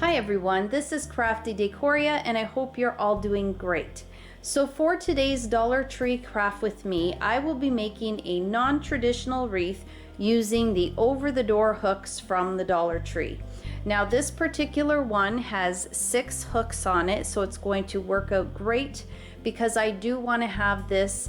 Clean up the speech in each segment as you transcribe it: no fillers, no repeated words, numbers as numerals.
Hi everyone, this is Crafty Decoria and I hope you're all doing great. So for today's Dollar Tree Craft with Me, I will be making a non-traditional wreath using the over-the-door hooks from the Dollar Tree. Now this particular one has 6 hooks on it, so it's going to work out great because I do want to have this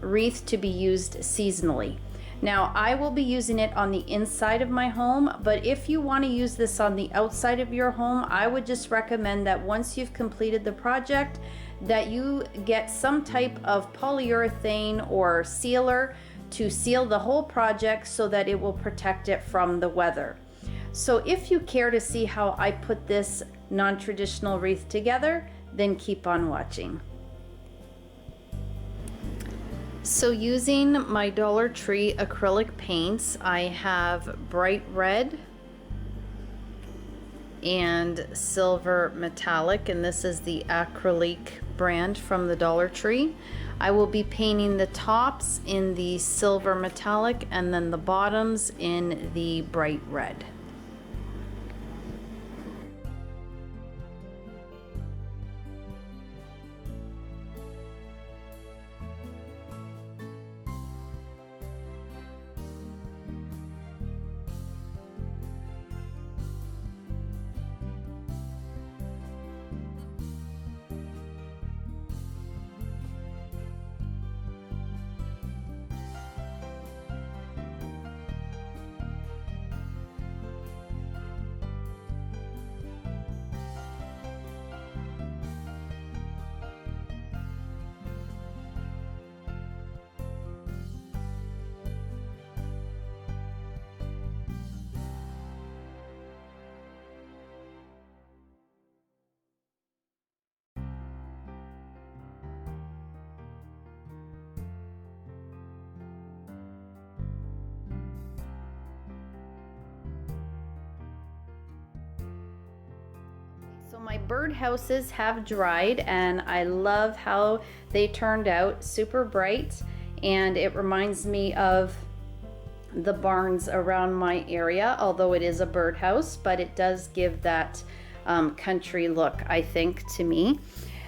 wreath to be used seasonally. Now I will be using it on the inside of my home, but if you want to use this on the outside of your home, I would just recommend that once you've completed the project that you get some type of polyurethane or sealer to seal the whole project so that it will protect it from the weather. So if you care to see how I put this non-traditional wreath together, then keep on watching. So using my Dollar Tree acrylic paints, I have bright red and silver metallic, and this is the acrylic brand from the Dollar Tree. I will be painting the tops in the silver metallic and then the bottoms in the bright red. So my birdhouses have dried and I love how they turned out, super bright, and it reminds me of the barns around my area, although it is a birdhouse, but it does give that country look, I think, to me.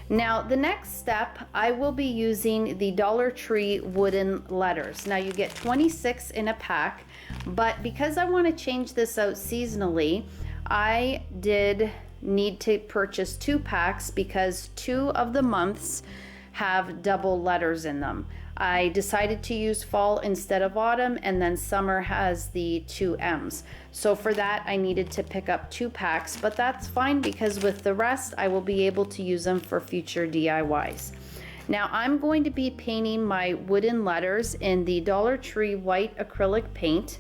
Now the next step, I will be using the Dollar Tree wooden letters. Now you get 26 in a pack, but because I want to change this out seasonally, I did need to purchase 2 packs because 2 of the months have double letters in them. I decided to use fall instead of autumn, and then summer has the 2 M's. So for that I needed to pick up 2 packs, but that's fine because with the rest I will be able to use them for future DIYs. Now I'm going to be painting my wooden letters in the Dollar Tree white acrylic paint.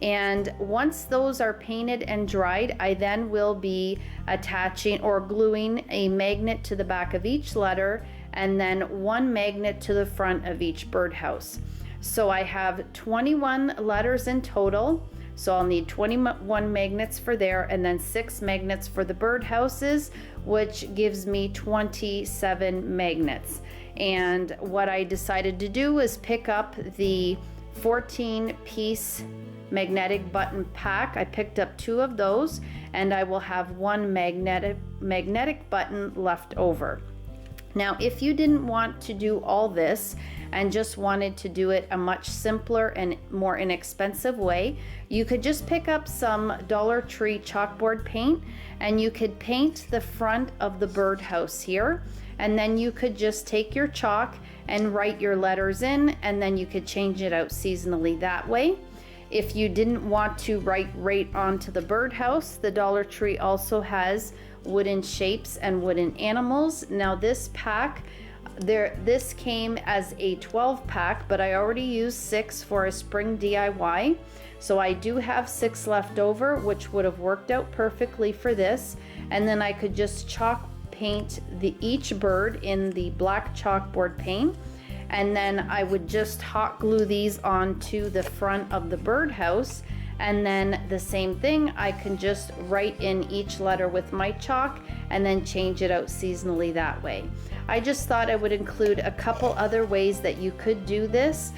And once those are painted and dried, I then will be attaching or gluing a magnet to the back of each letter and then 1 magnet to the front of each birdhouse. So I have 21 letters in total. So I'll need 21 magnets for there and then 6 magnets for the birdhouses, which gives me 27 magnets. And what I decided to do is pick up the 14-piece magnetic button pack. I picked up 2 of those and I will have 1 magnetic button left over. Now if you didn't want to do all this and just wanted to do it a much simpler and more inexpensive way, you could just pick up some Dollar Tree chalkboard paint and you could paint the front of the birdhouse here, and then you could just take your chalk and write your letters in, and then you could change it out seasonally that way. If you didn't want to write right onto the birdhouse, the Dollar Tree also has wooden shapes and wooden animals. Now this pack, this came as a 12 pack, but I already used 6 for a spring DIY. So I do have 6 left over, which would have worked out perfectly for this. And then I could just chalk paint each bird in the black chalkboard paint. And then I would just hot glue these onto the front of the birdhouse, and then the same thing, I can just write in each letter with my chalk and then change it out seasonally that way. I just thought I would include a couple other ways that you could do this,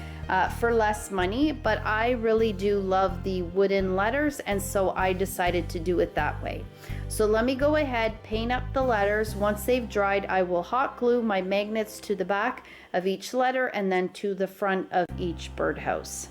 for less money, but I really do love the wooden letters, and so I decided to do it that way. So let me go ahead, paint up the letters. Once they've dried, I will hot glue my magnets to the back of each letter and then to the front of each birdhouse.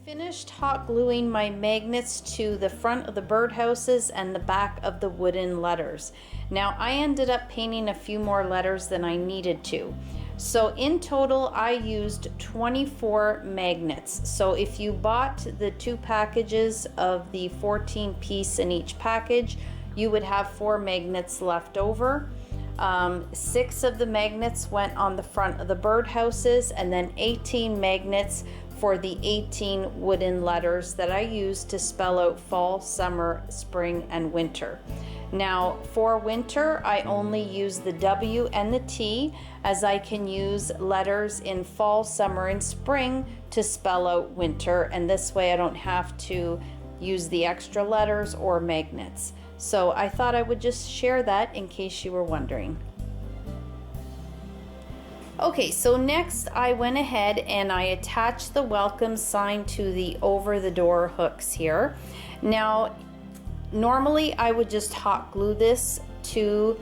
Finished hot gluing my magnets to the front of the birdhouses and the back of the wooden letters. Now I ended up painting a few more letters than I needed to. So in total I used 24 magnets. So if you bought the 2 packages of the 14 piece in each package, you would have 4 magnets left over. 6 of the magnets went on the front of the birdhouses, and then 18 magnets for the 18 wooden letters that I used to spell out fall, summer, spring, and winter. Now for winter, I only use the W and the T, as I can use letters in fall, summer, and spring to spell out winter, and this way I don't have to use the extra letters or magnets. So I thought I would just share that in case you were wondering. Okay, so next I went ahead and I attached the welcome sign to the over the door hooks here. Now, normally I would just hot glue this to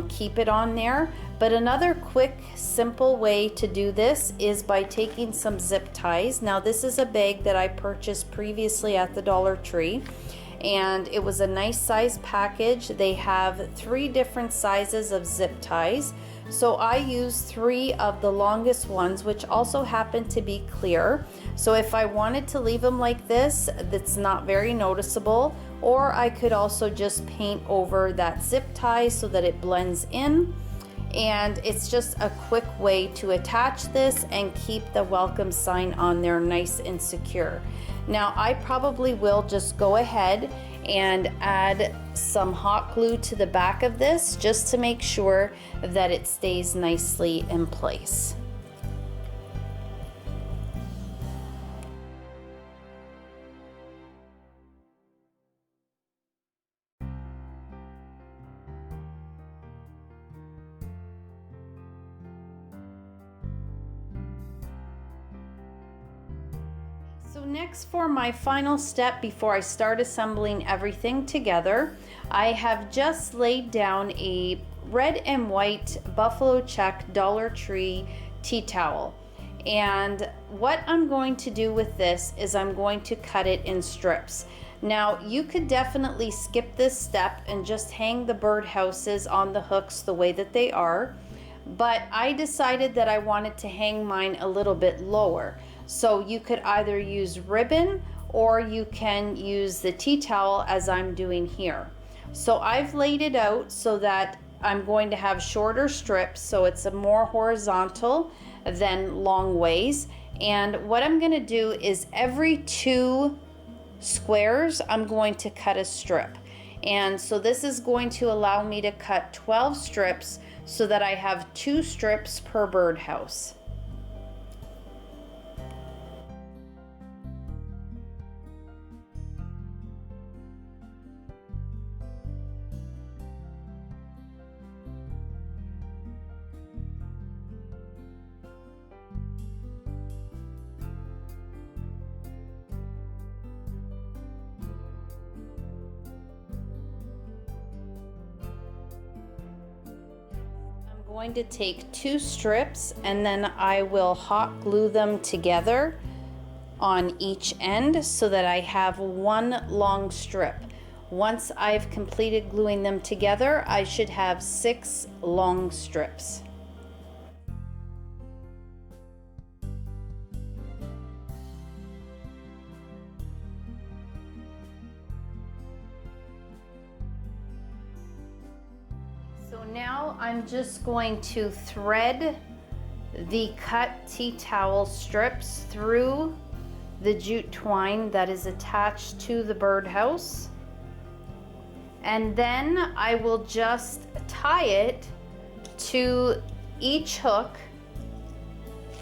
keep it on there, but another quick, simple way to do this is by taking some zip ties. Now, this is a bag that I purchased previously at the Dollar Tree, and it was a nice size package. They have 3 different sizes of zip ties. So I used 3 of the longest ones, which also happen to be clear. So if I wanted to leave them like this, that's not very noticeable, or I could also just paint over that zip tie so that it blends in. And it's just a quick way to attach this and keep the welcome sign on there nice and secure. Now I probably will just go ahead and add some hot glue to the back of this just to make sure that it stays nicely in place. So next, for my final step before I start assembling everything together, I have just laid down a red and white buffalo check Dollar Tree tea towel. And what I'm going to do with this is I'm going to cut it in strips. Now you could definitely skip this step and just hang the birdhouses on the hooks the way that they are, but I decided that I wanted to hang mine a little bit lower. So you could either use ribbon or you can use the tea towel as I'm doing here. So I've laid it out so that I'm going to have shorter strips, so it's a more horizontal than long ways. And what I'm going to do is every 2 squares I'm going to cut a strip. And so this is going to allow me to cut 12 strips so that I have 2 strips per birdhouse. Going to take 2 strips and then I will hot glue them together on each end so that I have one long strip. Once I've completed gluing them together, I should have 6 long strips. So now I'm just going to thread the cut tea towel strips through the jute twine that is attached to the birdhouse. And then I will just tie it to each hook,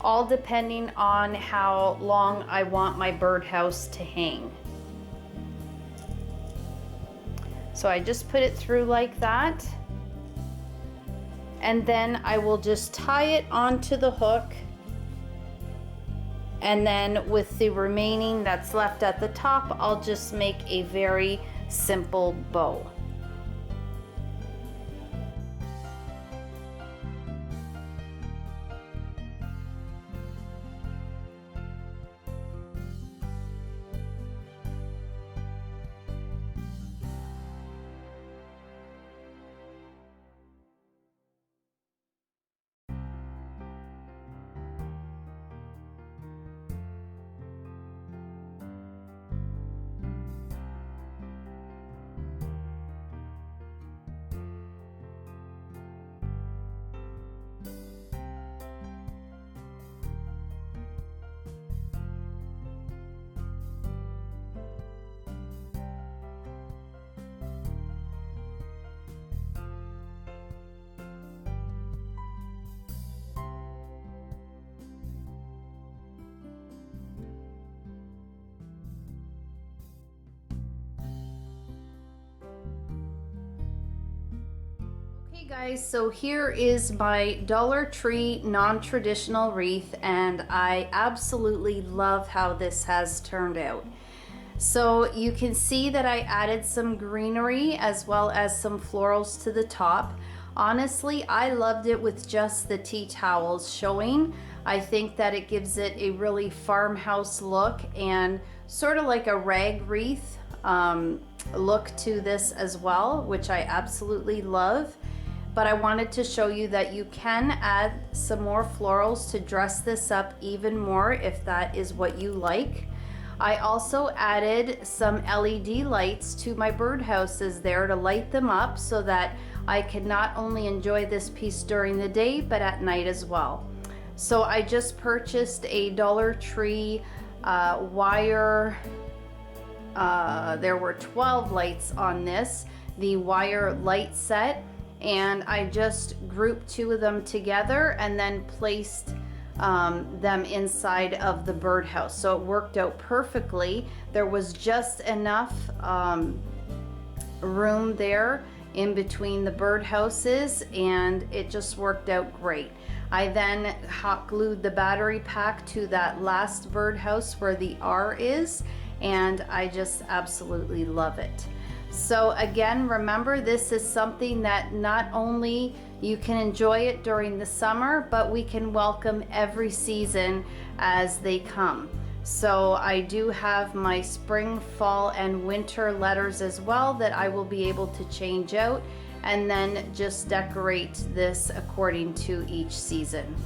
all depending on how long I want my birdhouse to hang. So I just put it through like that. And then I will just tie it onto the hook, and then with the remaining that's left at the top, I'll just make a very simple bow. Okay guys, so here is my Dollar Tree non-traditional wreath, and I absolutely love how this has turned out. So you can see that I added some greenery as well as some florals to the top. Honestly, I loved it with just the tea towels showing. I think that it gives it a really farmhouse look and sort of like a rag wreath look to this as well, which I absolutely love. But I wanted to show you that you can add some more florals to dress this up even more if that is what you like. I also added some LED lights to my birdhouses there to light them up so that I can not only enjoy this piece during the day but at night as well. So I just purchased a Dollar Tree wire, there were 12 lights on this, the wire light set. And I just grouped 2 of them together and then placed them inside of the birdhouse. So it worked out perfectly. There was just enough room there in between the birdhouses, and it just worked out great. I then hot glued the battery pack to that last birdhouse where the R is, and I just absolutely love it. So again, remember, this is something that not only you can enjoy it during the summer, but we can welcome every season as they come. So I do have my spring, fall, and winter letters as well that I will be able to change out and then just decorate this according to each season.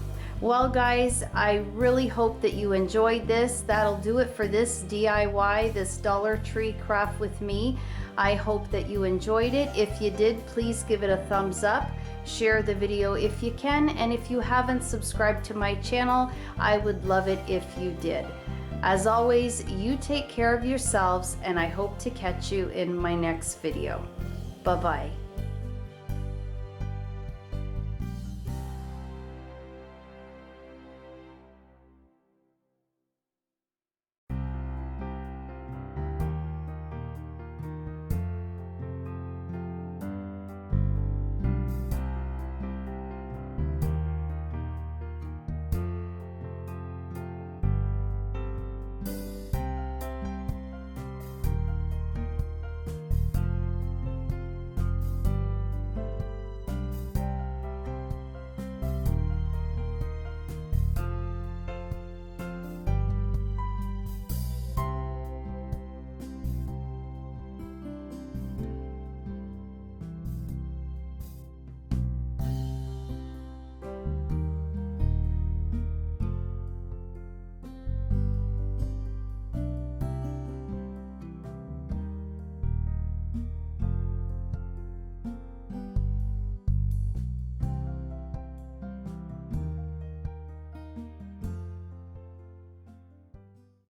Well guys, I really hope that you enjoyed this. That'll do it for this DIY, this Dollar Tree craft with me. I hope that you enjoyed it. If you did, please give it a thumbs up. Share the video if you can, and if you haven't subscribed to my channel, I would love it if you did. As always, you take care of yourselves, and I hope to catch you in my next video. Bye-bye.